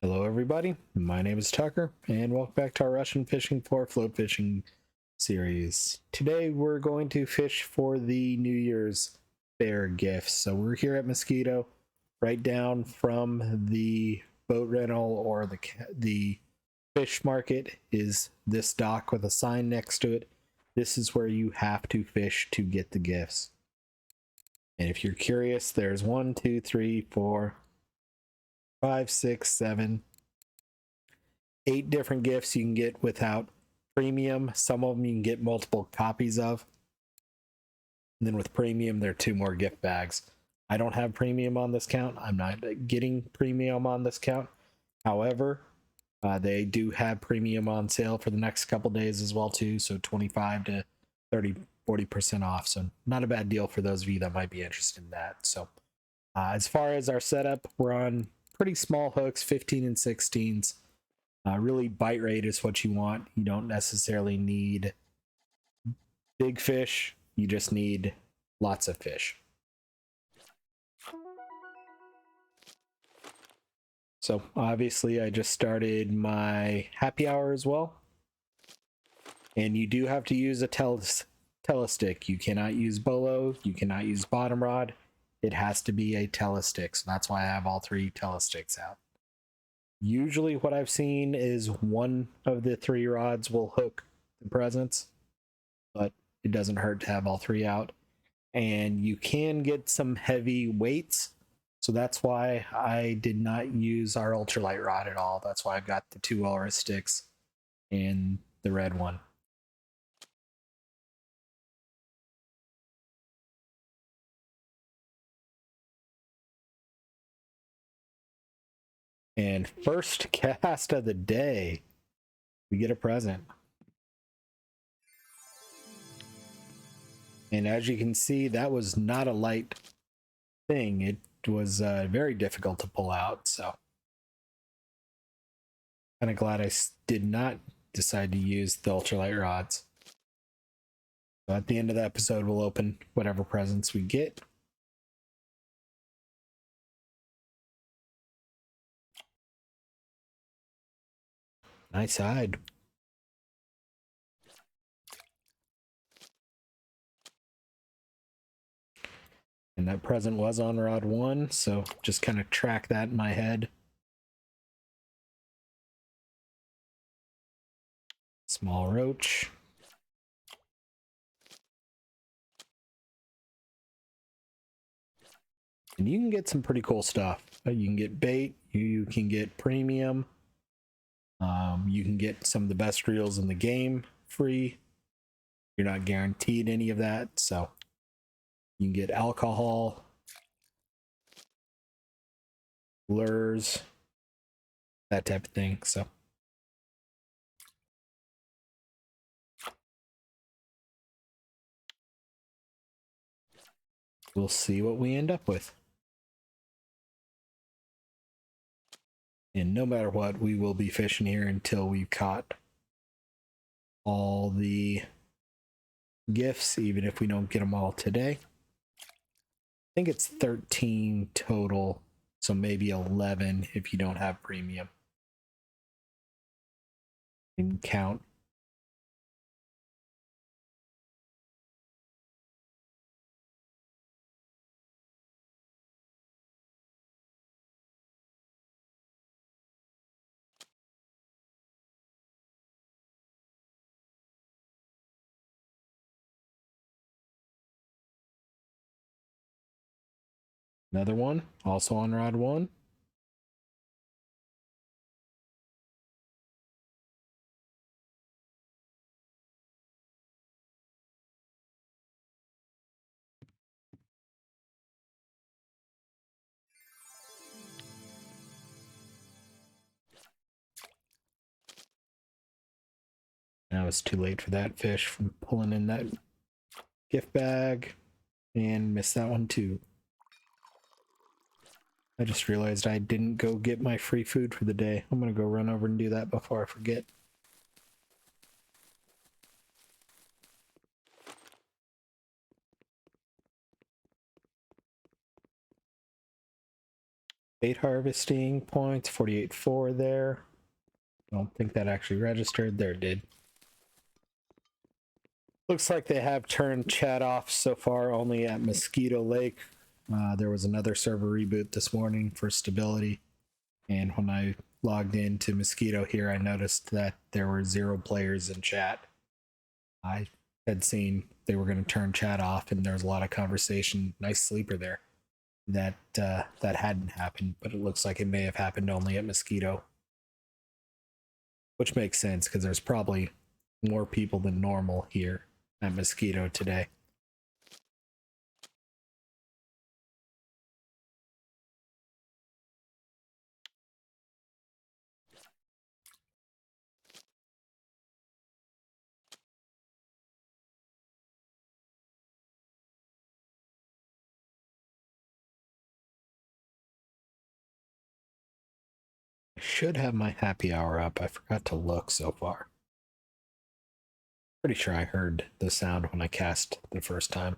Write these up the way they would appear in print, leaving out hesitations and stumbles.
Hello, everybody. My name is Tucker, and welcome back to our Russian Fishing for Float Fishing series. Today, we're going to fish for the New Year's Fair gifts. So we're here at Mosquito, right down from the boat rental or the fish market is this dock with a sign next to it. This is where you have to fish to get the gifts. And if you're curious, there's 1, 2, 3, 4, 5, 6, 7, 8 different gifts you can get without premium. Some of them you can get multiple copies of. And then with premium, there are 2 more gift bags. I don't have premium on this count. I'm not getting premium on this count. However, they do have premium on sale for the next couple days as well too. So 25 to 30, 40% off. So not a bad deal for those of you that might be interested in that. So as far as our setup, we're on pretty small hooks, 15 and 16s. Really, bite rate is what you want. You don't necessarily need big fish. You just need lots of fish. So obviously, I just started my happy hour as well. And you do have to use a telestick. You cannot use bolo. You cannot use bottom rod. It has to be a telestick. So that's why I have all 3 telesticks out. Usually what I've seen is one of the 3 rods will hook the presents, but it doesn't hurt to have all 3 out. And you can get some heavy weights, so that's why I did not use our ultralight rod at all. That's why I've got the 2 walrus sticks and the red one. And first cast of the day, we get a present. And as you can see, that was not a light thing. It was very difficult to pull out, so kind of glad I did not decide to use the ultralight rods. So at the end of the episode, we'll open whatever presents we get. Nice hide. And that present was on rod 1, so just kind of track that in my head. Small roach. And you can get some pretty cool stuff. You can get bait, you can get premium, you can get some of the best reels in the game free. You're not guaranteed any of that, so you can get alcohol, lures, that type of thing. So we'll see what we end up with. And no matter what, we will be fishing here until we've caught all the gifts, even if we don't get them all today. I think it's 13 total, so maybe 11 if you don't have premium. You can count. Another one, also on rod 1. Now it's too late for that fish from pulling in that gift bag, and missed that one too. I just realized I didn't go get my free food for the day. I'm gonna go run over and do that before I forget. Bait harvesting points, 48.4 there. I don't think that actually registered. There it did. Looks like they have turned chat off so far only at Mosquito Lake. There was another server reboot this morning for stability. And when I logged into Mosquito here, I noticed that there were 0 players in chat. I had seen they were going to turn chat off, and there was a lot of conversation. Nice sleeper there. That hadn't happened, but it looks like it may have happened only at Mosquito. Which makes sense, because there's probably more people than normal here at Mosquito today. I should have my happy hour up. I forgot to look so far. Pretty sure I heard the sound when I cast the first time.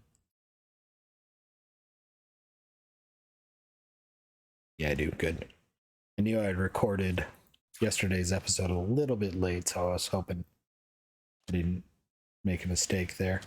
Yeah, I do. Good. I knew I had recorded yesterday's episode a little bit late, so I was hoping I didn't make a mistake there.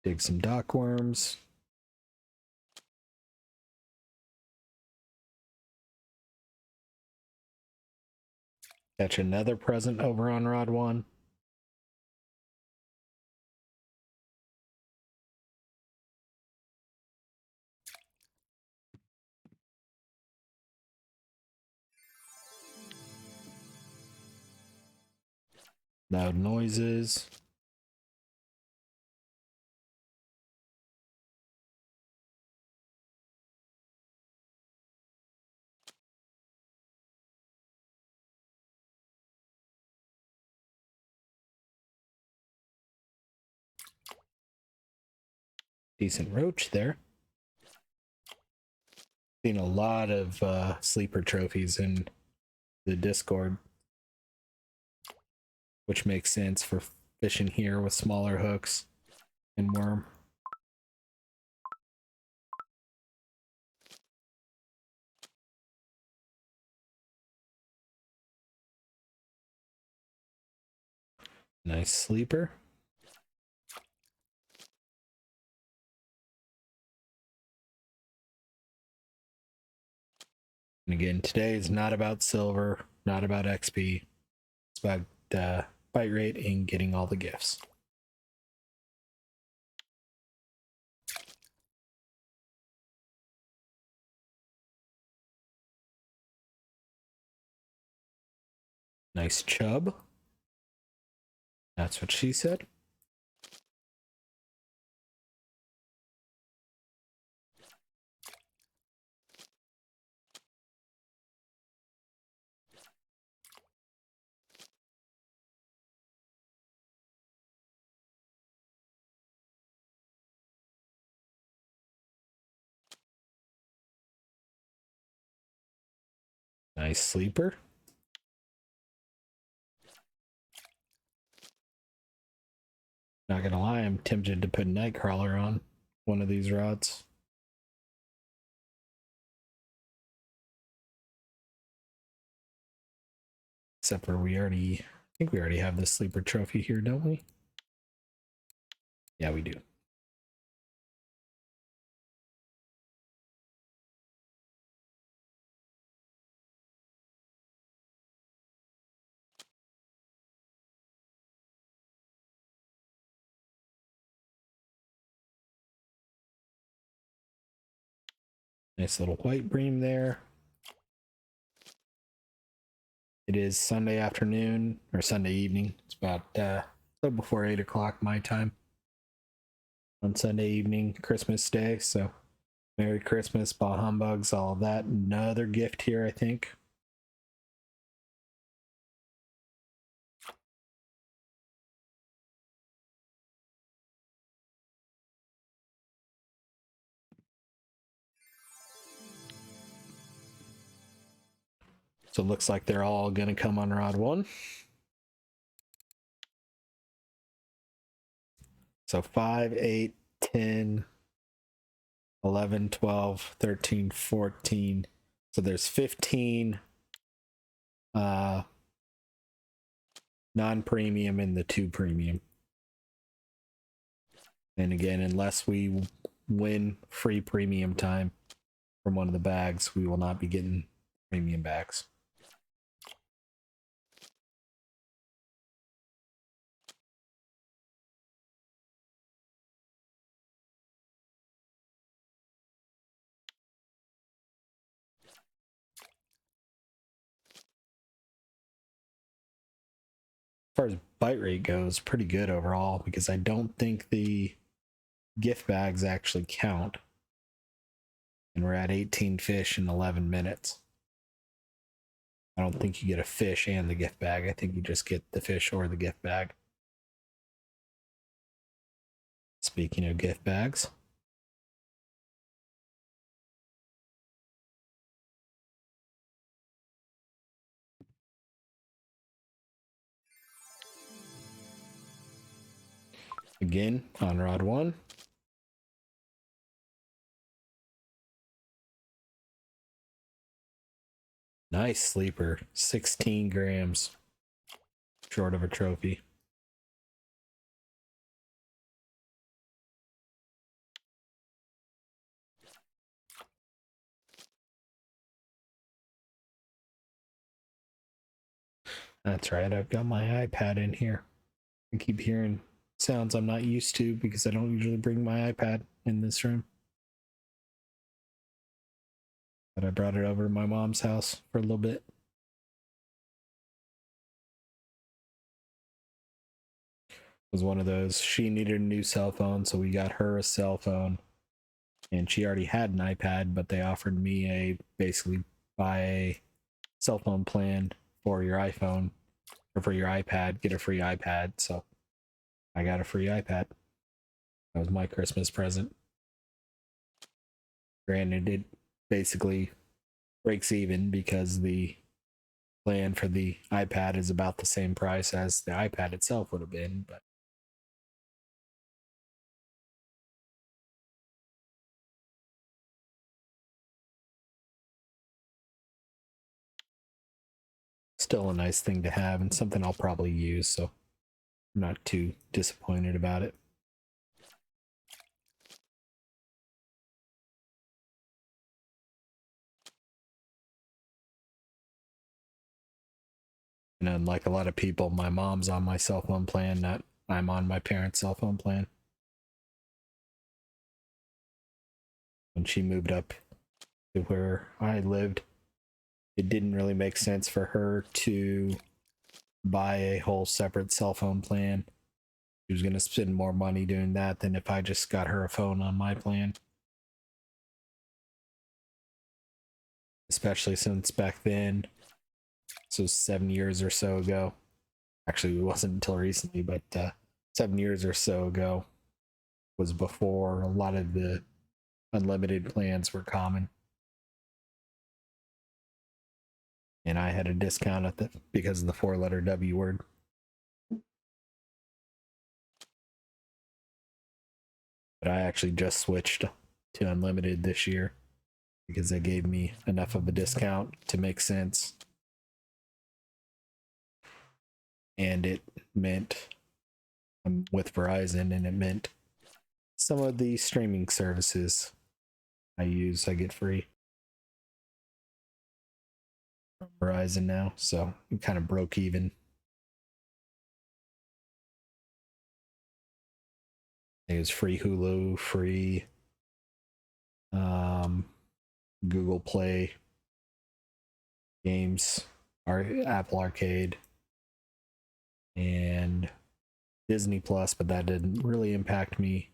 Dig some dock worms. Catch another present over on Rod 1. Loud noises. Decent roach there. Seen a lot of sleeper trophies in the Discord, which makes sense for fishing here with smaller hooks and worm. Nice sleeper. And again, today is not about silver, not about XP. It's about bite rate and getting all the gifts. Nice chub. That's what she said. Nice sleeper. Not gonna lie, I'm tempted to put Nightcrawler on one of these rods. Except for I think we already have the sleeper trophy here, don't we? Yeah, we do. Nice little white bream there. It is Sunday afternoon, or Sunday evening. It's about a little before 8 o'clock my time on Sunday evening, Christmas Day. So Merry Christmas, bah humbugs, all of that. Another gift here, I think. So it looks like they're all going to come on rod 1. So 5, 8, 10, 11, 12, 13, 14. So there's 15 non-premium and the 2 premium. And again, unless we win free premium time from one of the bags, we will not be getting premium bags. As far as bite rate goes, pretty good overall, because I don't think the gift bags actually count. And we're at 18 fish in 11 minutes. I don't think you get a fish and the gift bag. I think you just get the fish or the gift bag. Speaking of gift bags, again on rod 1. Nice sleeper, 16 grams, short of a trophy. That's right, I've got my iPad in here. I keep hearing sounds I'm not used to because I don't usually bring my iPad in this room. But I brought it over to my mom's house for a little bit. It was one of those, she needed a new cell phone, so we got her a cell phone. And she already had an iPad, but they offered me a basically buy a cell phone plan for your iPhone or for your iPad, get a free iPad. So I got a free iPad. That was my Christmas present. Granted, it basically breaks even because the plan for the iPad is about the same price as the iPad itself would have been, but still a nice thing to have and something I'll probably use, so I'm not too disappointed about it. And unlike a lot of people, my mom's on my cell phone plan, not I'm on my parents' cell phone plan. When she moved up to where I lived, it didn't really make sense for her to buy a whole separate cell phone plan. She was going to spend more money doing that than if I just got her a phone on my plan. Especially since back then, so 7 years or so ago, actually it wasn't until recently, but 7 years or so ago was before a lot of the unlimited plans were common. And I had a discount at the because of the 4-letter W word. But I actually just switched to unlimited this year because they gave me enough of a discount to make sense. And it meant I'm with Verizon, and it meant some of the streaming services I get free from Verizon now. So it kind of broke even. It was free Hulu, free Google Play games, our Apple Arcade, and Disney Plus, but that didn't really impact me.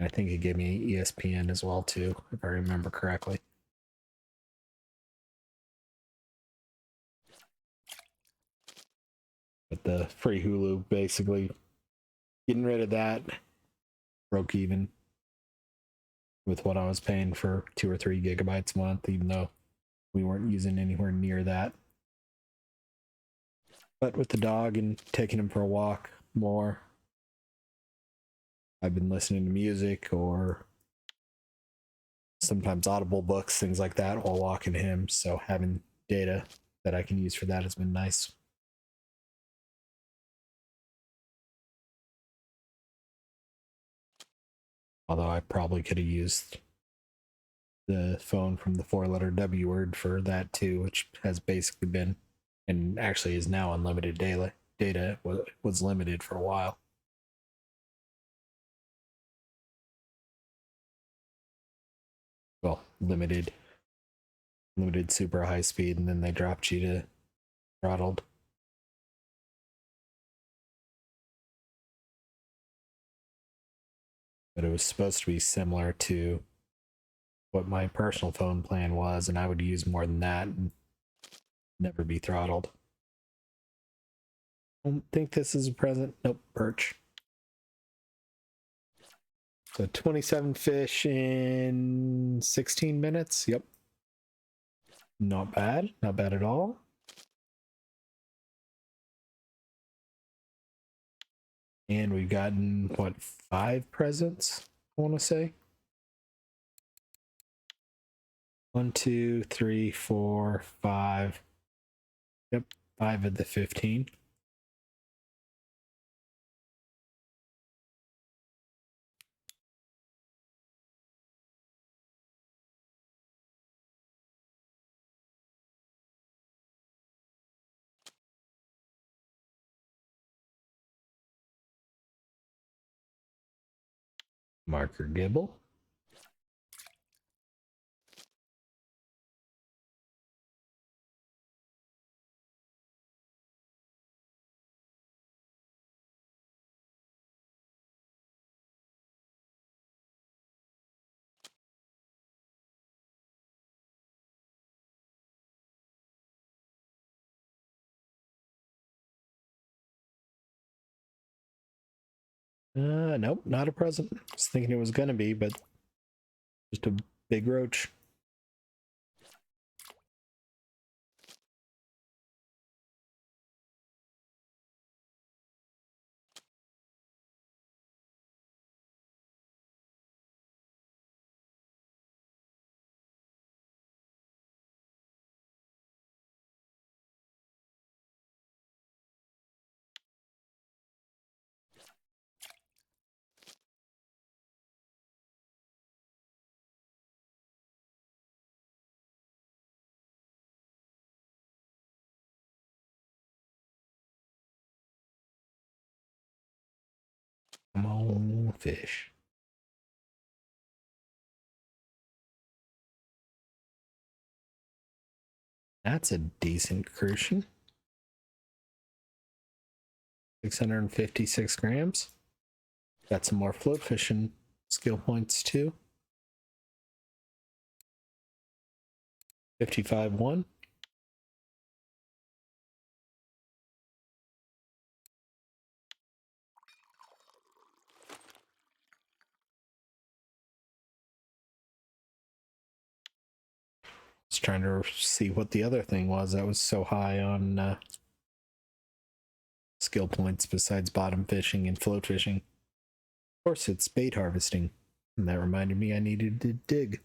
I think it gave me ESPN as well too, if I remember correctly. But the free Hulu, basically getting rid of that, broke even with what I was paying for 2 or 3 gigabytes a month, even though we weren't using anywhere near that. But with the dog and taking him for a walk more, I've been listening to music or sometimes audible books, things like that, while walking him. So having data that I can use for that has been nice. Although I probably could have used the phone from the 4-letter W word for that too, which has basically been, and actually is now unlimited daily data. Was limited for a while. Well, limited super high speed, and then they dropped you to throttled. But it was supposed to be similar to what my personal phone plan was, and I would use more than that and never be throttled. I don't think this is a present. Nope, perch. So 27 fish in 16 minutes. Yep. Not bad. Not bad at all. And we've gotten, what, 5 presents, I want to say? 1, 2, 3, 4, 5. Yep, 5 of the 15. Marker Gibble. Nope, not a present. I was thinking it was gonna be, but just a big roach. Come on, fish. That's a decent crucian. 656 grams. Got some more float fishing skill points too. 55-1. Just trying to see what the other thing was that was so high on skill points besides bottom fishing and float fishing. Of course, it's bait harvesting. And that reminded me I needed to dig.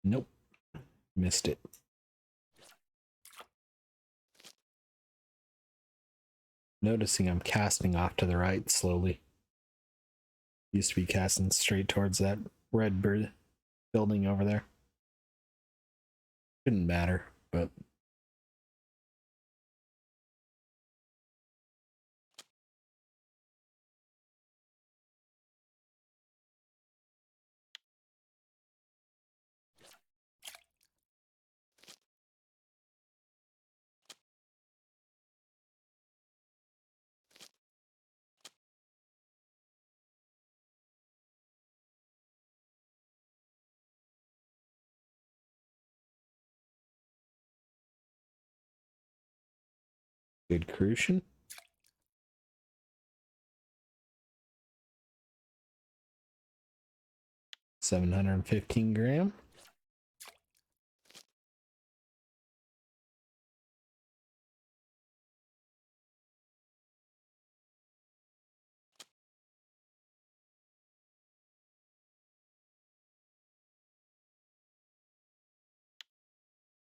Nope. Missed it. Noticing I'm casting off to the right slowly. Used to be casting straight towards that red bird building over there. Didn't matter, but Good crucian. $715 gram.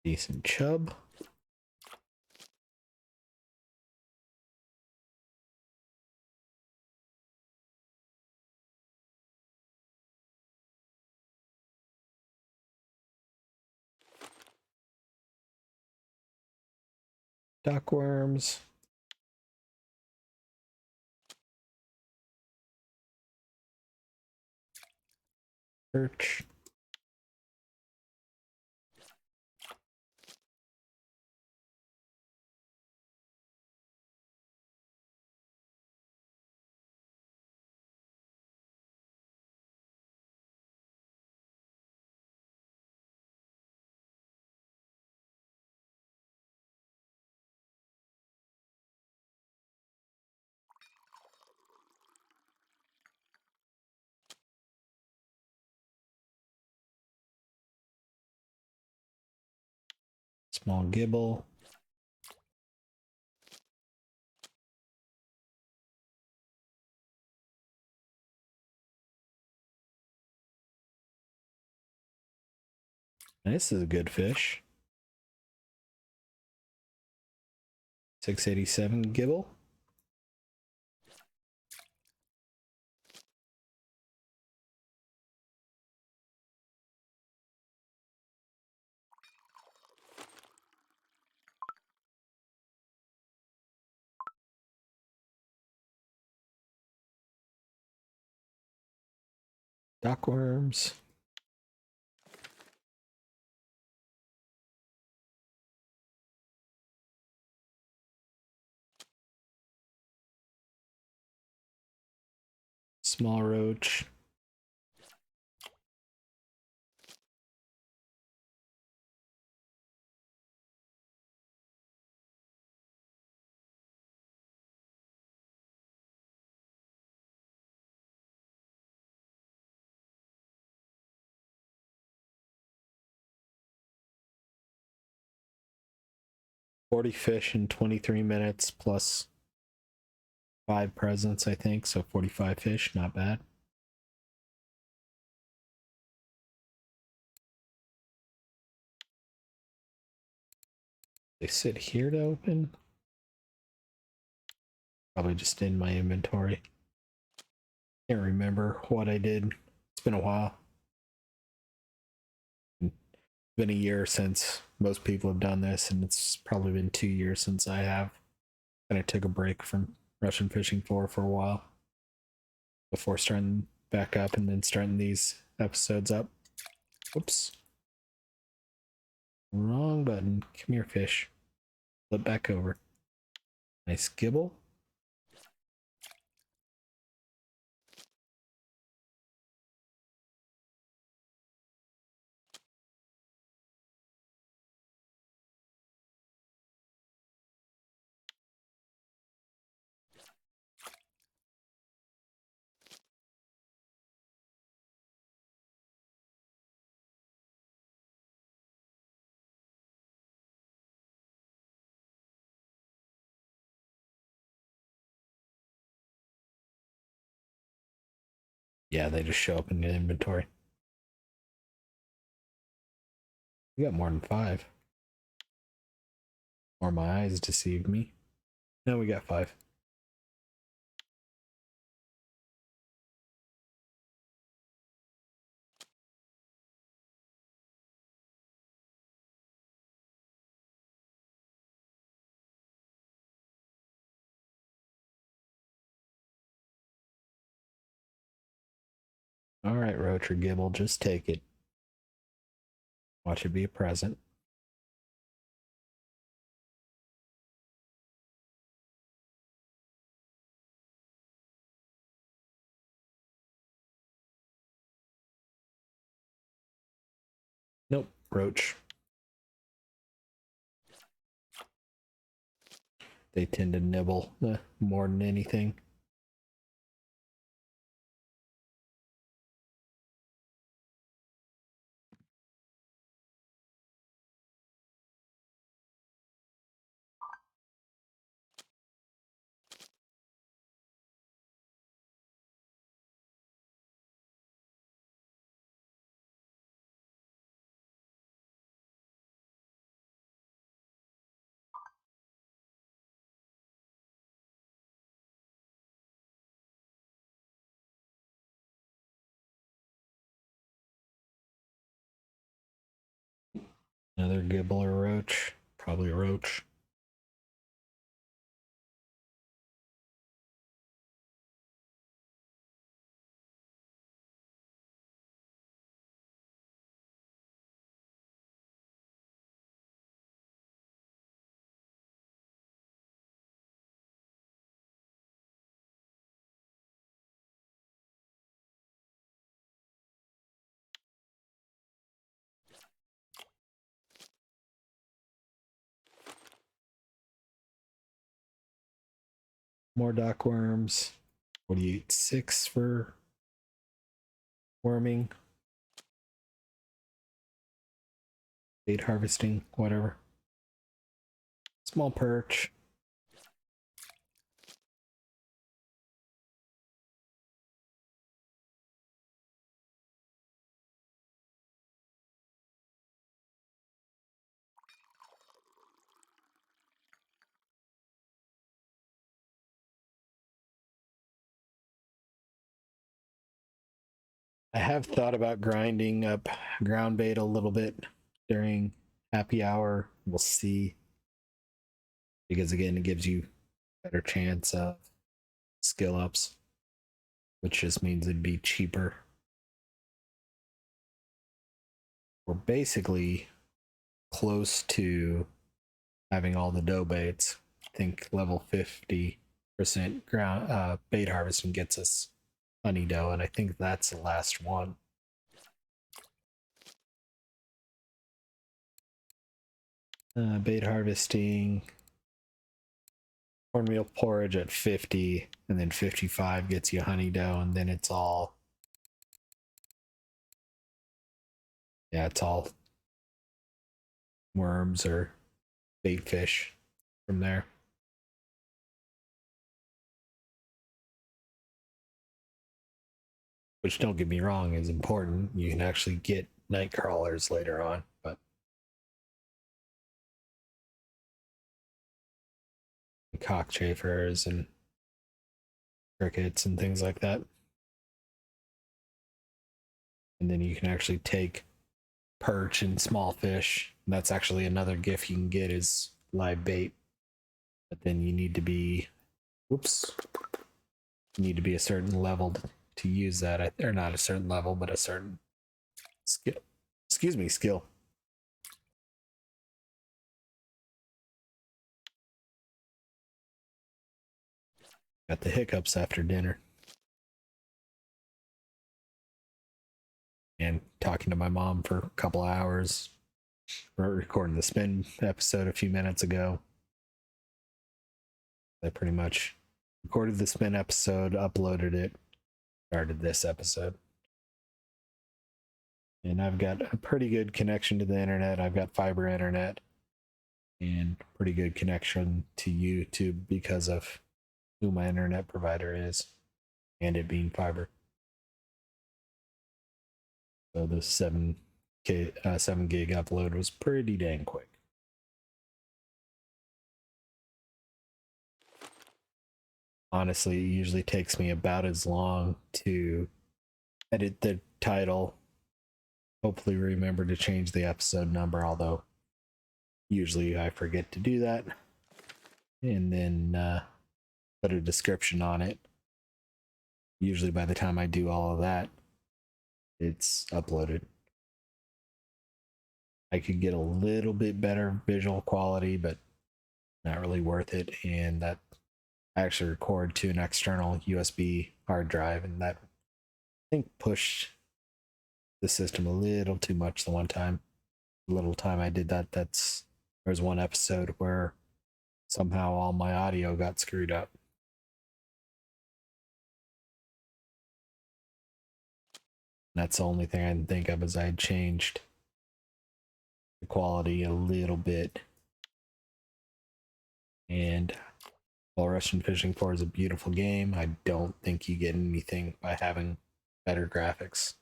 Decent chub. Duckworms. Perch. Small gibble. This is a good fish. 687 gibble. Duckworms. Small roach. $40 fish in 23 minutes plus 5 presents, I think. So 45 fish, not bad. They sit here to open. Probably just in my inventory. Can't remember what I did. It's been a while. It's been a year since most people have done this, and it's probably been 2 years since I have. And I took a break from Russian fishing for a while before starting back up and then starting these episodes up. Whoops. Wrong button. Come here, fish. Flip back over. Nice gibble. Yeah, they just show up in the inventory. We got more than 5. Or my eyes deceived me. No, we got 5. All right, roach or gibble, just take it. Watch it be a present. Nope, roach. They tend to nibble more than anything. Another gibble or roach. Probably a roach. More dock worms. What do you eat? 6 for worming. Bait harvesting, whatever. Small perch. I have thought about grinding up ground bait a little bit during happy hour. We'll see. Because again, it gives you better chance of skill ups, which just means it'd be cheaper. We're basically close to having all the dough baits. I think level 50% ground bait harvesting gets us honey dough, and I think that's the last one. Bait harvesting, cornmeal porridge at 50, and then 55 gets you honey dough, and then it's all, yeah, it's all worms or bait fish from there. Which, don't get me wrong, is important. You can actually get night crawlers later on, but cockchafers and crickets and things like that. And then you can actually take perch and small fish. And that's actually another gift you can get is live bait. But then you need to be, whoops, you need to be a certain level to use that. Or not a certain level, but a certain skill. Excuse me, skill. Got the hiccups after dinner. And talking to my mom for a couple hours. We're recording the spin episode a few minutes ago. I pretty much recorded the spin episode, uploaded it, started this episode. And I've got a pretty good connection to the internet. I've got fiber internet and pretty good connection to YouTube because of who my internet provider is and it being fiber. So the 7 gig upload was pretty dang quick. Honestly, it usually takes me about as long to edit the title. Hopefully remember to change the episode number, although usually I forget to do that. And then put a description on it. Usually by the time I do all of that, it's uploaded. I could get a little bit better visual quality, but not really worth it. And that I actually record to an external USB hard drive, and that I think pushed the system a little too much the one time. The little time I did that, there was one episode where somehow all my audio got screwed up. That's the only thing I can think of, is I had changed the quality a little bit. And while Russian Fishing 4 is a beautiful game, I don't think you get anything by having better graphics.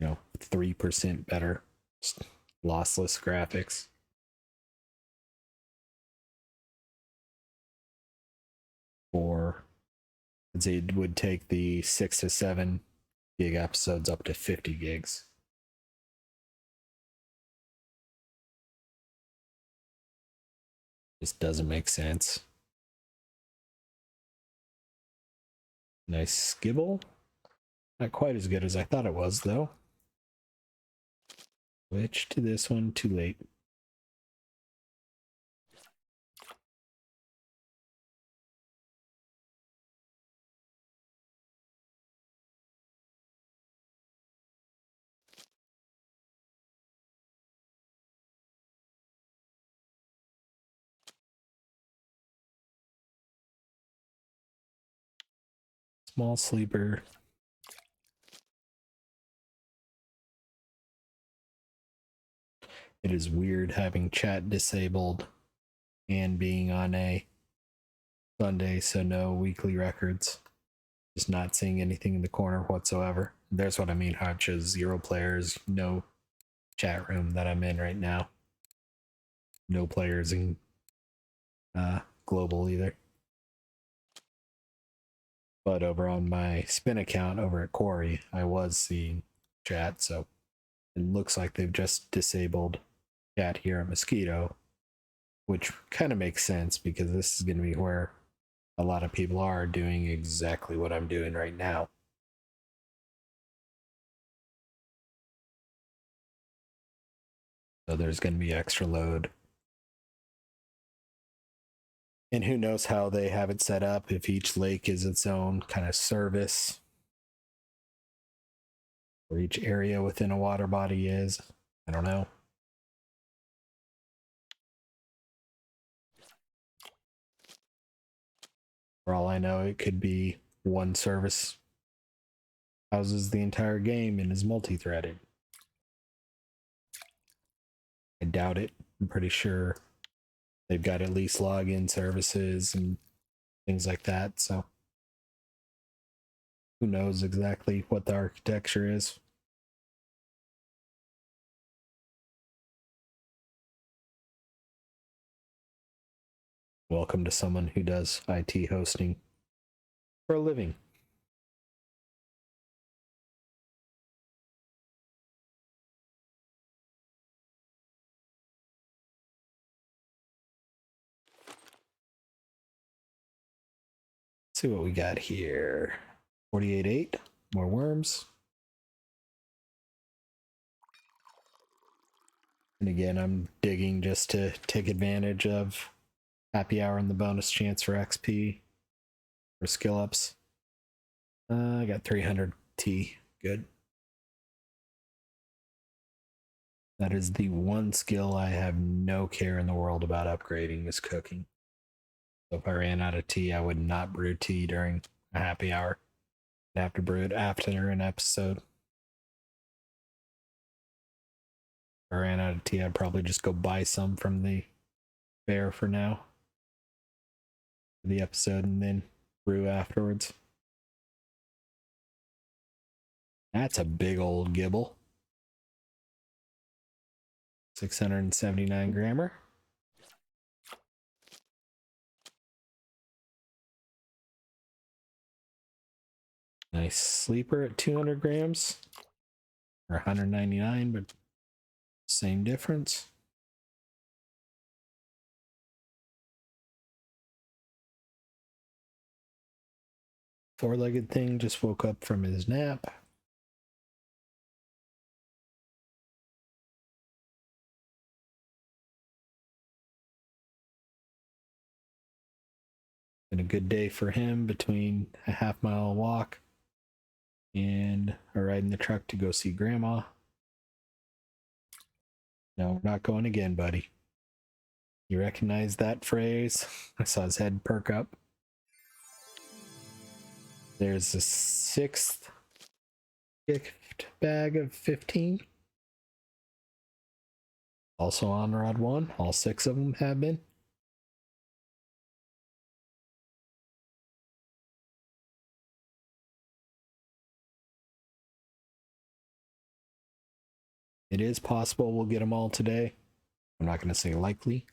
3% better lossless graphics. Or it would take the 6 to 7 gig episodes up to 50 gigs. Just doesn't make sense. Nice skibble. Not quite as good as I thought it was, though. Switch to this one, too late. Small sleeper. It is weird having chat disabled and being on a Sunday, so no weekly records. Just not seeing anything in the corner whatsoever. There's what I mean, how it shows 0 players, no chat room that I'm in right now. No players in global either. But over on my spin account over at Quarry, I was seeing chat, so it looks like they've just disabled chat here at Mosquito, which kind of makes sense because this is going to be where a lot of people are doing exactly what I'm doing right now. So there's going to be extra load. And who knows how they have it set up, if each lake is its own kind of service, or each area within a water body is. I don't know. For all I know, it could be one service houses the entire game and is multi-threaded. I doubt it. I'm pretty sure they've got at least login services and things like that, so who knows exactly what the architecture is. Welcome to someone who does IT hosting for a living. Let's see what we got here. 48.8, more worms. And again, I'm digging just to take advantage of happy hour and the bonus chance for XP or skill ups. I got 300 T. Good. That is the one skill I have no care in the world about upgrading, is cooking. So if I ran out of tea, I would not brew tea during a happy hour. I'd have to brew it after an episode. If I ran out of tea, I'd probably just go buy some from the fair for now. For the episode, and then brew afterwards. That's a big old gibble. 679 grammer. Nice sleeper at 200 grams. Or 199, but same difference. Four-legged thing just woke up from his nap. Been a good day for him, between a half-mile walk and a ride in the truck to go see Grandma. No, we're not going again, buddy. You recognize that phrase? I saw his head perk up. There's a sixth gift bag of 15. Also on Rod 1. All 6 of them have been. It is possible we'll get them all today. I'm not going to say likely.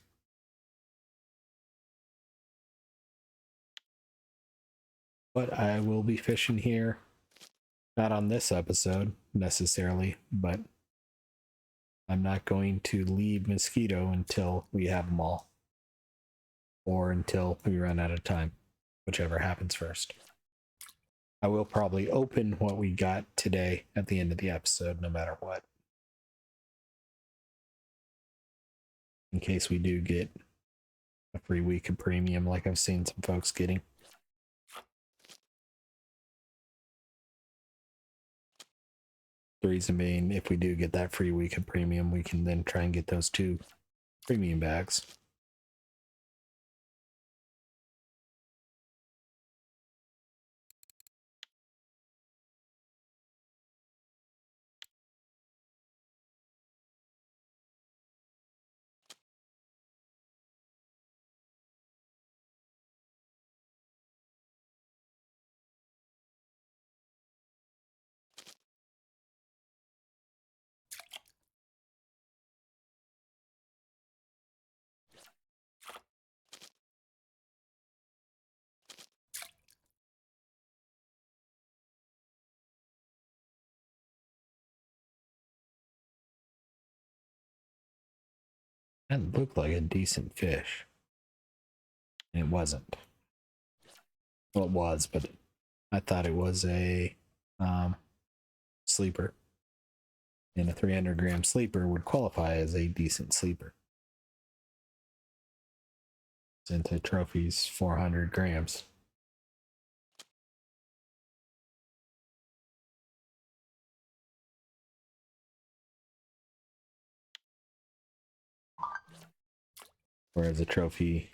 But I will be fishing here. Not on this episode necessarily, but I'm not going to leave Mosquito until we have them all. Or until we run out of time. Whichever happens first. I will probably open what we got today at the end of the episode, no matter what. In case we do get a free week of premium like I've seen some folks getting. The reason being, if we do get that free week of premium, we can then try and get those 2 premium bags. That looked like a decent fish. And it wasn't. Well, it was, but I thought it was a sleeper. And a 300-gram sleeper would qualify as a decent sleeper. Since a trophy's 400 grams. Whereas a trophy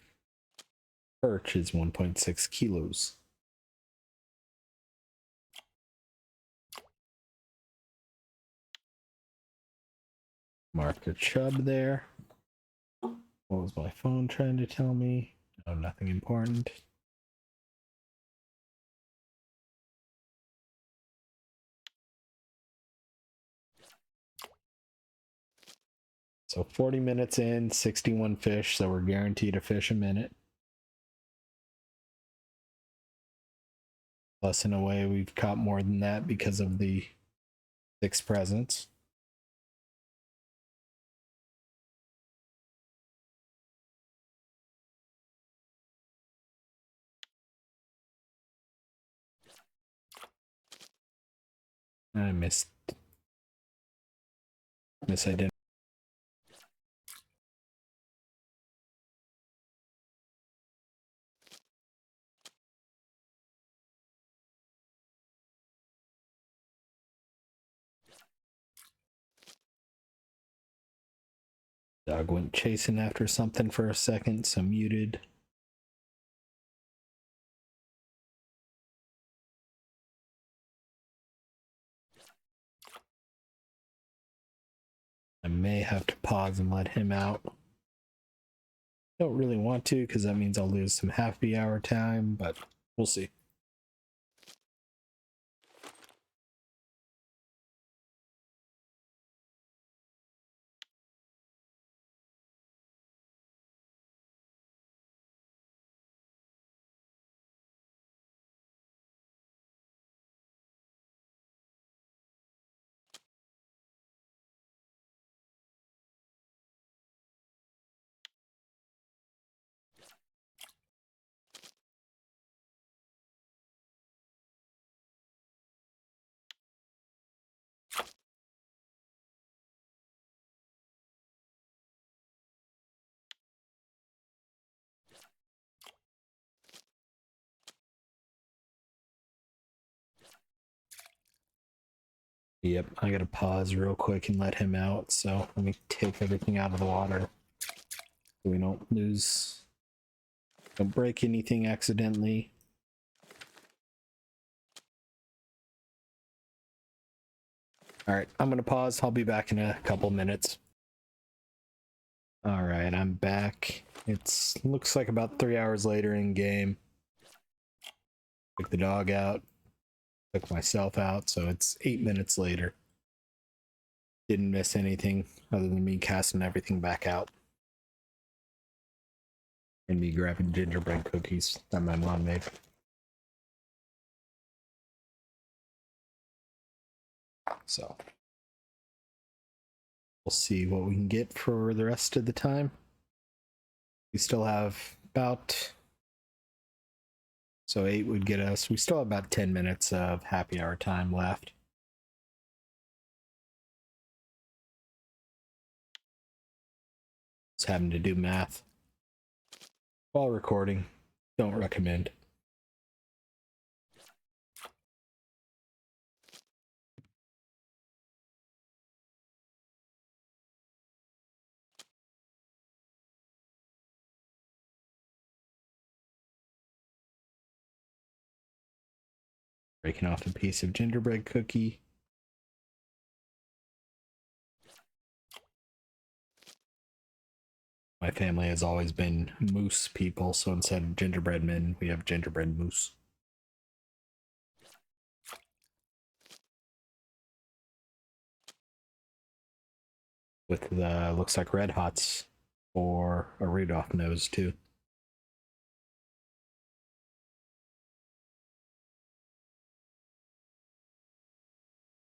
perch is 1.6 kilos. Mark a chub there. What was my phone trying to tell me? Oh, nothing important. So 40 minutes in, 61 fish, so we're guaranteed a fish a minute. Plus, in a way, we've caught more than that because of the 6 presents. I misidentified. Dog went chasing after something for a second, so muted. I may have to pause and let him out. Don't really want to because that means I'll lose some happy hour time, but we'll see. Yep, I gotta pause real quick and let him out, so let me take everything out of the water. so we don't break anything accidentally. All right, I'm gonna pause. I'll be back in a couple minutes. All right, I'm back. It's looks like about 3 hours later in game. Took the dog out, took myself out, so it's 8 minutes later. Didn't miss anything other than me casting everything back out. And me grabbing gingerbread cookies that my mom made. So we'll see what we can get for the rest of the time. We still have about, so 8 would get us, we still have about 10 minutes of happy hour time left. Just having to do math while recording. Don't recommend. Breaking off a piece of gingerbread cookie. My family has always been moose people, so instead of gingerbread men, we have gingerbread moose. With the, looks like red hots or a Rudolph nose too.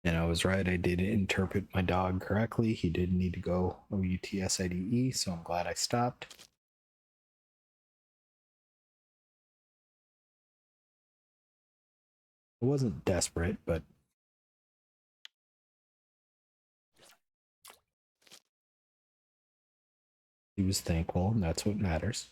And I was right, I did interpret my dog correctly. He did need to go OUTSIDE, so I'm glad I stopped. I wasn't desperate, but he was thankful, and that's what matters.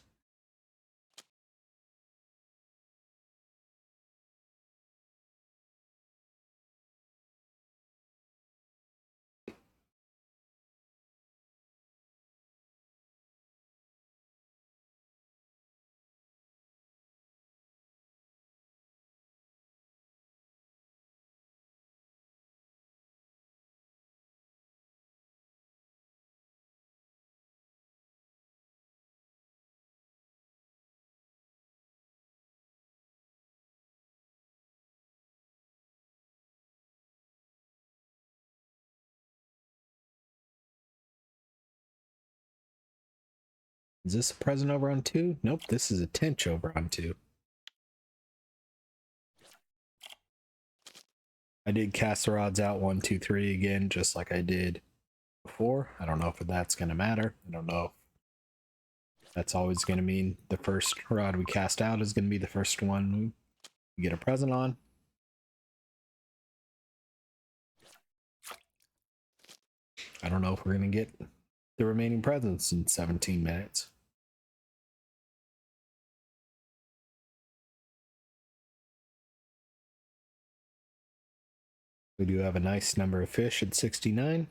Is this a present over on 2? Nope, this is a tench over on 2. I did cast the rods out 1, 2, 3 again, just like I did before. I don't know if that's going to matter. I don't know. That's always going to mean the first rod we cast out is going to be the first one we get a present on. I don't know if we're going to get the remaining presents in 17 minutes. We do have a nice number of fish at 69.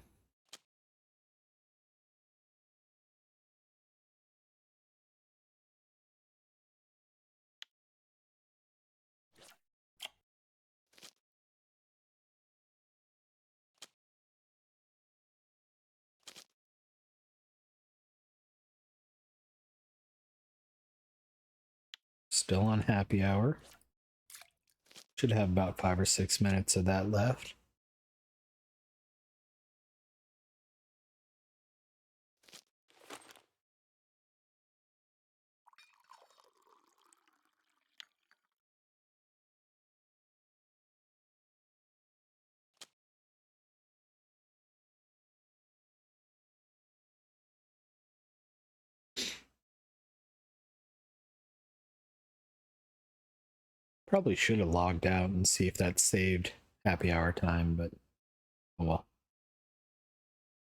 Still on happy hour. Should have about 5 or 6 minutes of that left. Probably should have logged out and see if that saved happy hour time, but oh well.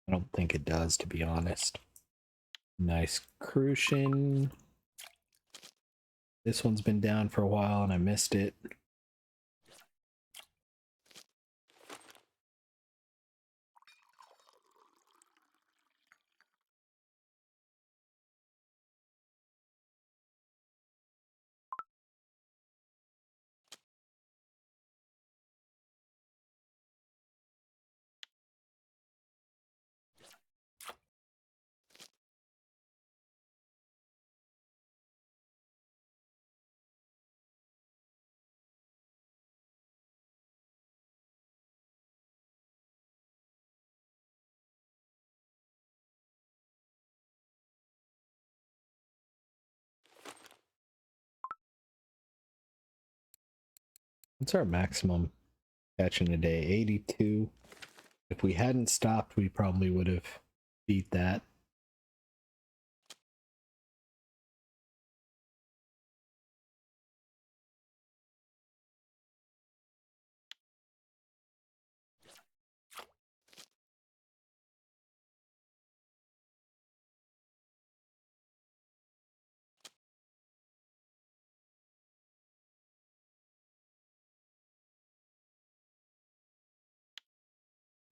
I don't think it does, to be honest. Nice crucian. This one's been down for a while and I missed it. What's our maximum catch in a day? 82. If we hadn't stopped, we probably would have beat that.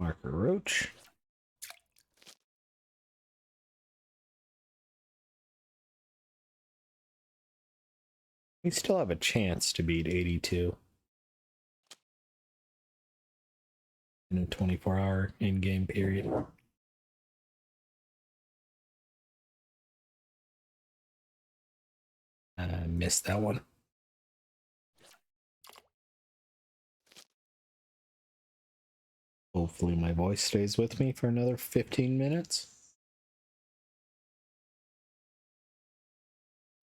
Marker roach. We still have a chance to beat 82 in a 24-hour in-game period. I missed that one. Hopefully my voice stays with me for another 15 minutes.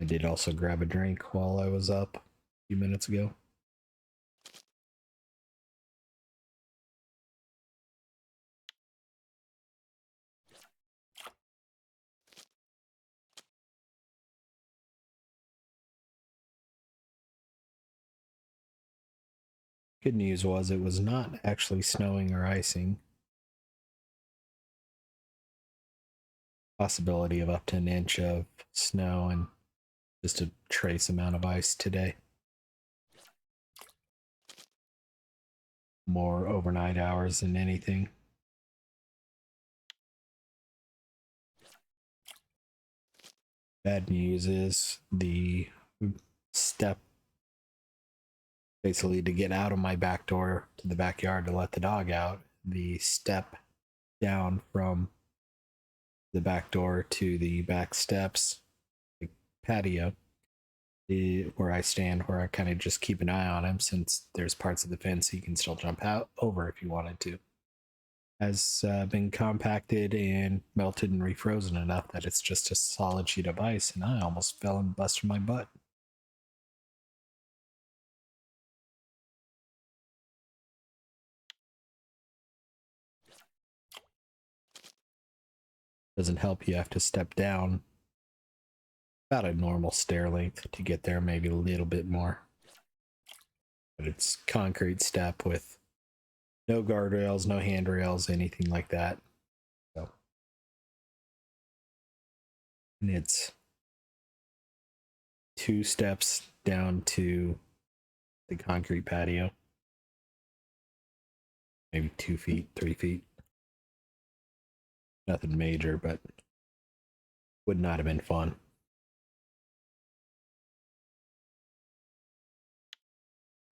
I did also grab a drink while I was up a few minutes ago. Good news was it was not actually snowing or icing. Possibility of up to an inch of snow and just a trace amount of ice today. More overnight hours than anything. Bad news is the step basically to get out of my back door to the backyard to let the dog out. The step down from the back door to the back steps, the patio, where I stand, where I kind of just keep an eye on him since there's parts of the fence he can still jump out over if you wanted to, has been compacted and melted and refrozen enough that it's just a solid sheet of ice, and I almost fell and busted my butt. Doesn't help, you have to step down about a normal stair length to get there, maybe a little bit more. But it's concrete step with no guardrails, no handrails, anything like that. So, and it's 2 steps down to the concrete patio. Maybe 2 feet, 3 feet. Nothing major, but would not have been fun.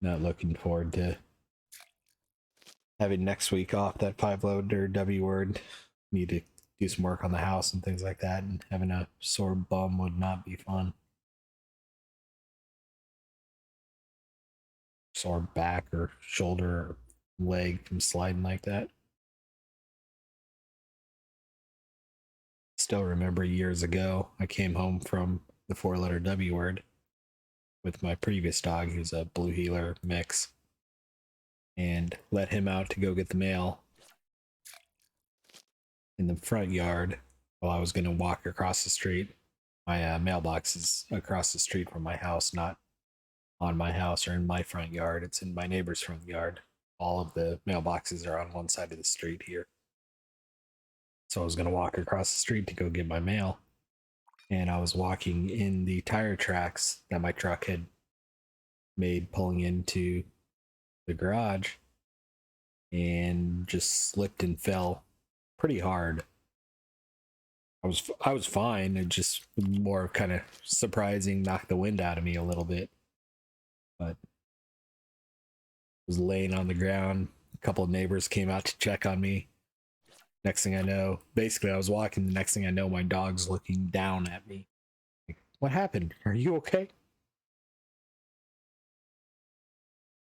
Not looking forward to having next week off. That 5-loader W word. Need to do some work on the house and things like that, and having a sore bum would not be fun. Sore back or shoulder or leg from sliding like that. Still remember years ago, I came home from the 4-letter W word with my previous dog, who's a blue heeler mix, and let him out to go get the mail in the front yard while I was going to walk across the street. My mailbox is across the street from my house, not on my house or in my front yard. It's in my neighbor's front yard. All of the mailboxes are on one side of the street here. So I was going to walk across the street to go get my mail. And I was walking in the tire tracks that my truck had made pulling into the garage, and just slipped and fell pretty hard. I was fine. It just more kind of surprising, knocked the wind out of me a little bit. But was laying on the ground. A couple of neighbors came out to check on me. Next thing I know, basically I was walking. The next thing I know, my dog's looking down at me. Like, what happened? Are you okay?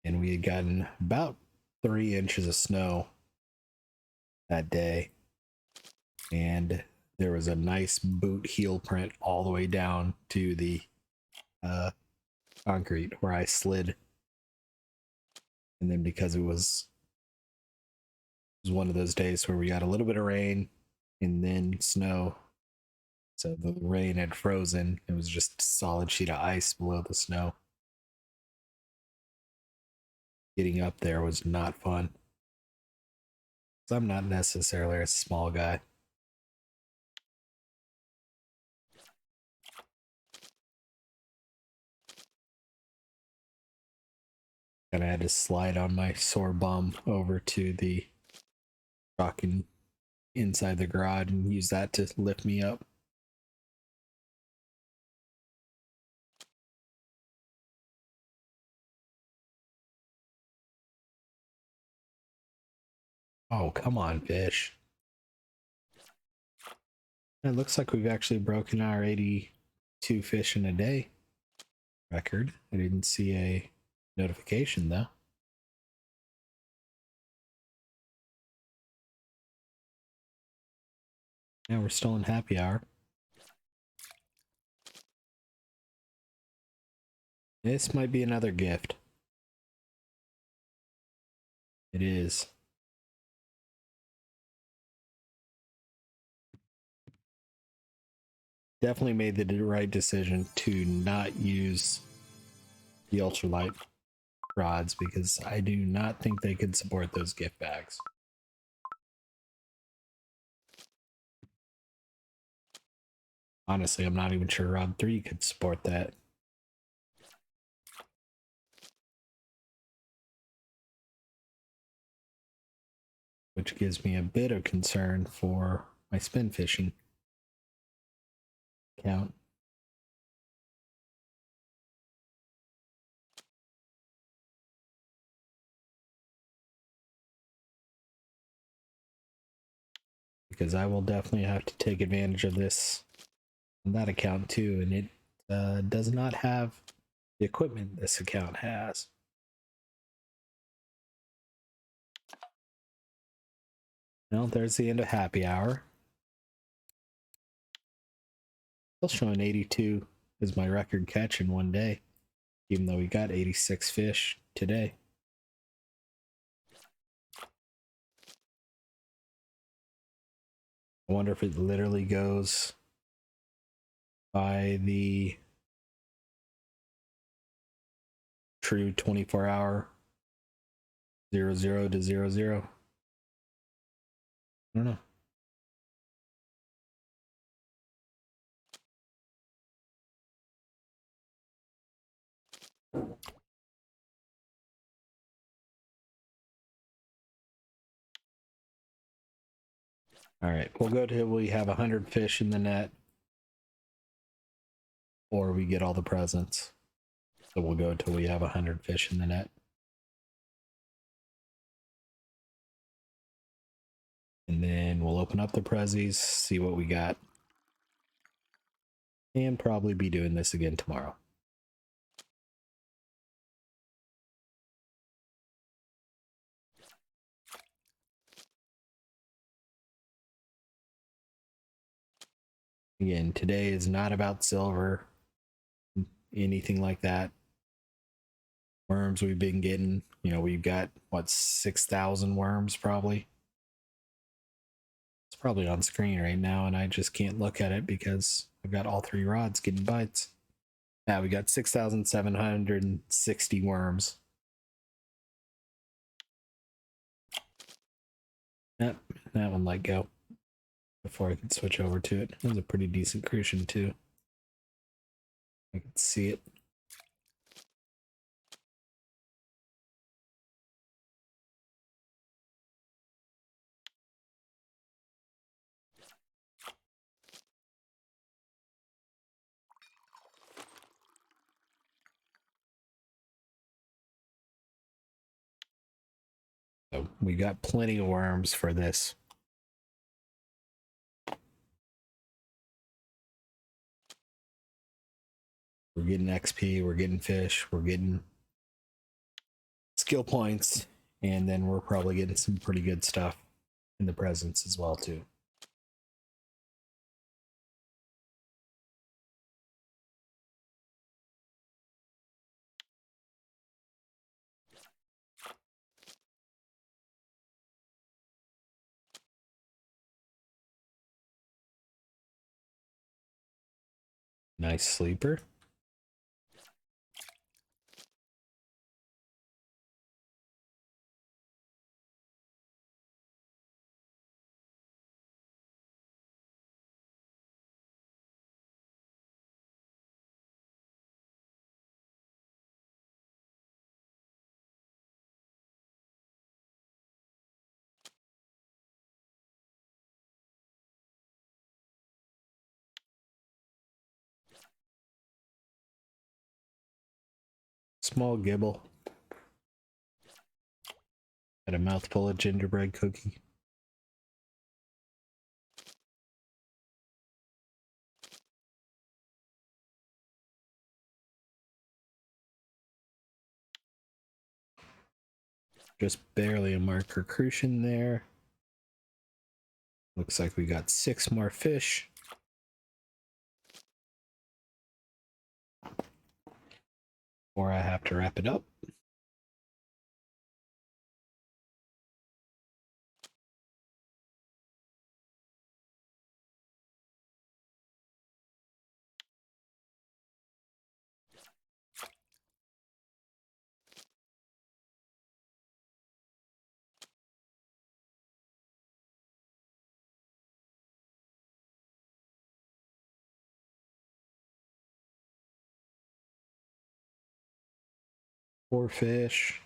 And we had gotten about 3 inches of snow that day. And there was a nice boot heel print all the way down to the concrete where I slid. And then because it was one of those days where we got a little bit of rain and then snow. So the rain had frozen. It was just a solid sheet of ice below the snow. Getting up there was not fun. So I'm not necessarily a small guy. And I had to slide on my sore bum over to the rocking inside the garage and use that to lift me up. Oh, come on, fish. It looks like we've actually broken our 82 fish in a day record. I didn't see a notification though. Yeah, we're still in happy hour. This might be another gift. It is. Definitely made the right decision to not use the ultralight rods because I do not think they could support those gift bags. Honestly, I'm not even sure Rod 3 could support that. Which gives me a bit of concern for my spin fishing count. Because I will definitely have to take advantage of this on that account too, and it does not have the equipment this account has. Well, there's the end of happy hour. Still showing 82 is my record catch in one day, even though we got 86 fish today. I wonder if it literally goes by the true 24-hour 00 to 00. I don't know. All right, we'll go till we have 100 fish in the net or we get all the presents. So we'll go till we have 100 fish in the net. And then we'll open up the prezzies, see what we got. And probably be doing this again tomorrow. Again, today is not about silver, anything like that. Worms we've been getting, we've got, 6,000 worms probably. It's probably on screen right now, and I just can't look at it because I've got all 3 rods getting bites. Now we got 6,760 worms. Yep, that one let go before I could switch over to it. It was a pretty decent crucian too. I could see it. So we got plenty of worms for this. We're getting XP, we're getting fish, we're getting skill points, and then we're probably getting some pretty good stuff in the presents as well too. Nice sleeper. Small gibble. Got a mouthful of gingerbread cookie. Just barely a marker crucian there. Looks like we got 6 more fish. Or I have to wrap it up. Four fish.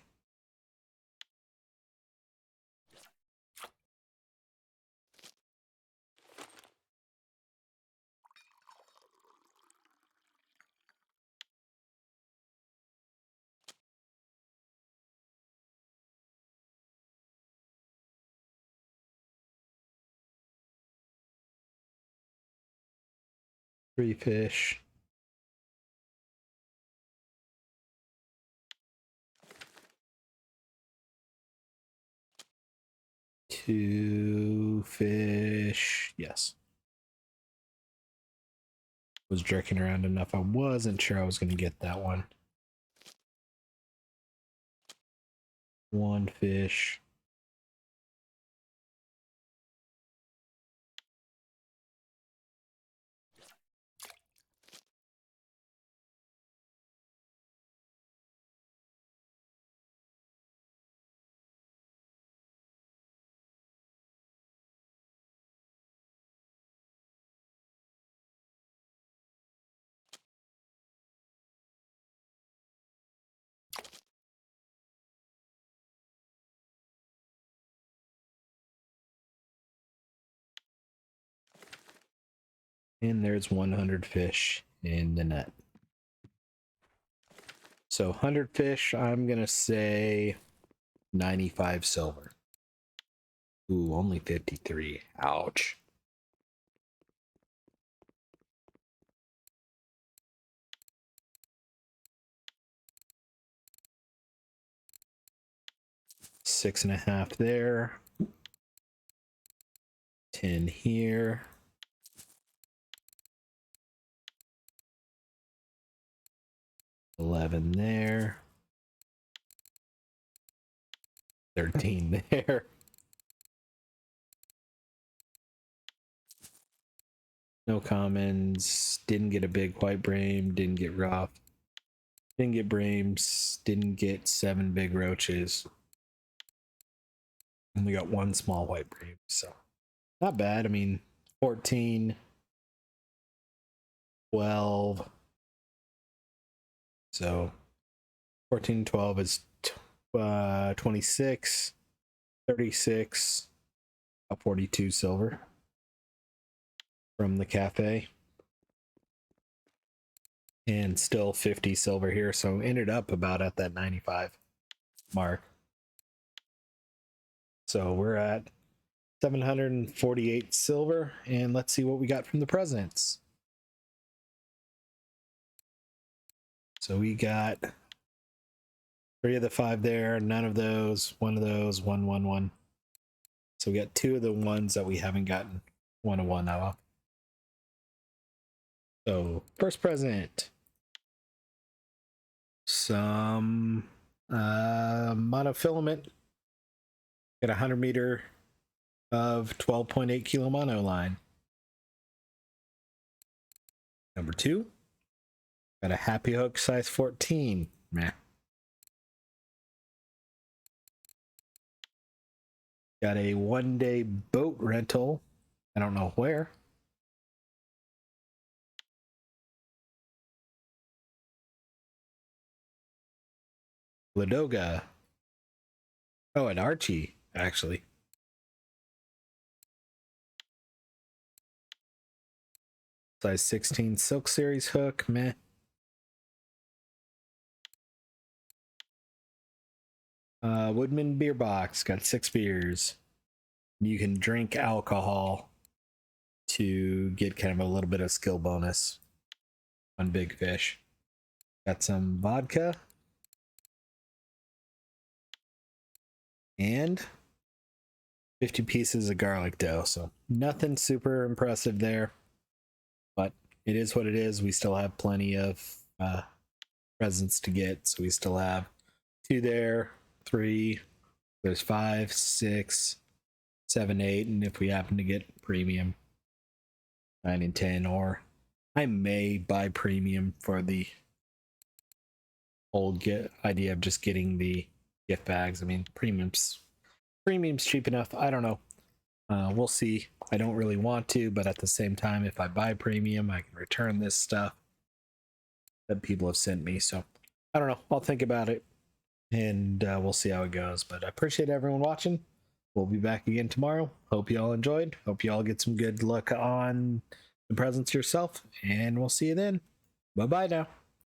Three fish. Two fish. Yes. Was jerking around enough. I wasn't sure I was going to get that one. One fish. And there's 100 fish in the net. So 100 fish, I'm going to say 95 silver. Ooh, only 53. Ouch. Six and a half there. 10 here. 11 there. 13 there. No commons. Didn't get a big white brame. Didn't get rough. Didn't get brames. Didn't get 7 big roaches. Only got 1 small white brame. So not bad. I mean, 14, 12. So 14, 12 is 26, 36, 42 silver from the cafe. And still 50 silver here. So ended up about at that 95 mark. So we're at 748 silver. And let's see what we got from the presents. So we got 3 of the 5 there, none of those, 1 of those, 1, 1, 1. So we got 2 of the ones that we haven't gotten 1 of 1 out of. So first present, some monofilament. Got a 100 meter of 12.8 kilo mono line. Number 2, Got a Happy Hook size 14. Meh. Got a 1-day boat rental. I don't know where. Ladoga. Oh, and Archie, actually. Size 16 Silk Series hook. Meh. Woodman beer box. Got 6 beers. You can drink alcohol to get kind of a little bit of skill bonus on big fish. Got some vodka. And 50 pieces of garlic dough. So nothing super impressive there, but it is what it is. We still have plenty of presents to get. So we still have 2 there, 3, there's 5, 6, 7, 8. And if we happen to get premium, 9 and 10, or I may buy premium for the whole idea of just getting the gift bags. I mean, premium's cheap enough. I don't know. We'll see. I don't really want to, but at the same time, if I buy premium, I can return this stuff that people have sent me. So I don't know. I'll think about it, and we'll see how it goes. But I appreciate everyone watching. We'll be back again tomorrow. Hope you all enjoyed. Hope you all get some good luck on the presents yourself, and we'll see you then. Bye-bye now.